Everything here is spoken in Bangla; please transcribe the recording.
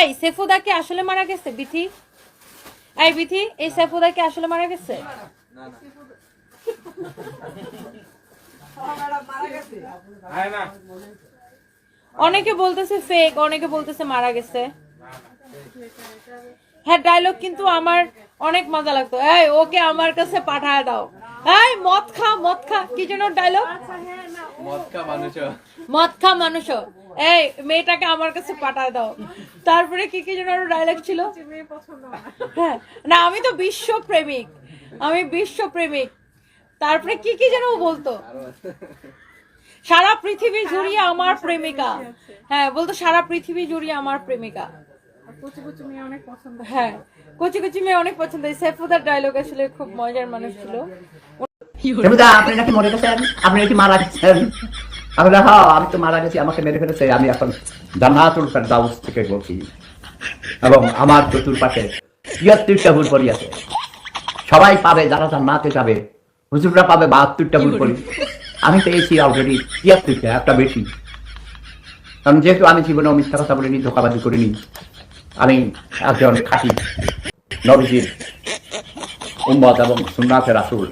এই সেফুদা কি আসলে মারা গেছে বিথি? এই বিথি, এই সেফুদা কি আসলে মারা গেছে? অনেকে বলতেছে ফেক, অনেকে বলতেছে মারা গেছে। হ্যাঁ, ডায়লগ কিন্তু আমার অনেক মজা লাগতো। এই ওকে আমার কাছে পাঠায় দাও। এই মদ খা কি যেন ডায়লগ, মদ খা মানুষ, এই মেয়েটাকে আমার কাছে পাঠায় দাও। তারপরে কি যেন আরো ডায়লগ ছিল। হ্যাঁ না, আমি তো বিশ্ব প্রেমিক, আমি বিশ্ব প্রেমিক। তারপরে কি যেন বলতো, সারা পৃথিবী জুড়িয়ে আমার প্রেমিকা। হ্যাঁ বলতো সারা পৃথিবী জুড়িয়ে আমার প্রেমিকা। হ্যাঁ, কচি কচি মেয়ে অনেক পছন্দ। সেফুদার ডায়লগ আসলে খুব মজার মানুষ ছিল। আপনি নাকি মরে গেছেন, আপনি নাকি মারা গেছেন? আমি হ্যাঁ, আমি তো মারা গেছি, আমাকে মেরে ফেলেছে। আমি এখন জান্নাতুল ফেরদাউস থেকে বলছি, এবং আমার চতুর্পাশে ৭৩টা হুর পরি আছে। সবাই পাবে, যারা জান্নাতে যাবে। হুজুররা পাবে ৭২টা হুর পরি। আমি পেয়েছি অলরেডি ৭৩টা, একটা বেশি। কারণ যেহেতু আমি জীবনে মিথ্যা কথা বলিনি, ধোঁকাবাজি করিনি, আমি একজন খাঁটি নবীজির উম্মত এবং সুন্নাতের রাসূল।